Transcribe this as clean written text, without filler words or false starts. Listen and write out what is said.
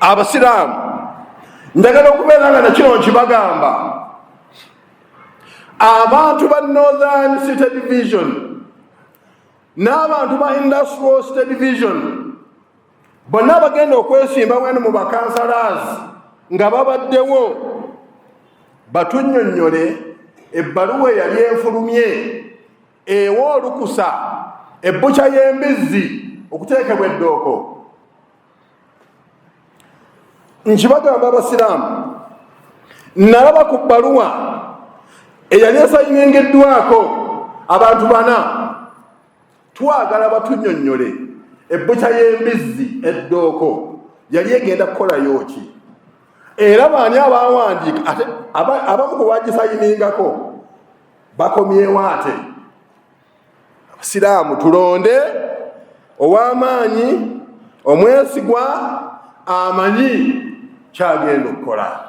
abasiraamu njagala okubeera nga nakino nkibagamba. Abantu ba Northern State Division n'abantu ba Industrial State Division bonna bagenda okwesimba wano mu bakansalas nga babaddewo batunnyonnyole ebbaluwa eyali enfulumye ewa olukusa ebbukya y'embizzi okuteekebwa eddooko. Nkibagamba abasiraamu, nalaba ku bbaluwa eyali esayingiddwako abantu 4, twagala batunnyonnyole ebbukya y'embizzi eddooko yali egenda kukolayo ki, era baani abawandiika ate abamu ku bagisayiningako bakomyewo ate. Abasiraamu tulonde ow'amaanyi, omwesigwa, amanyi kyagenda okukola.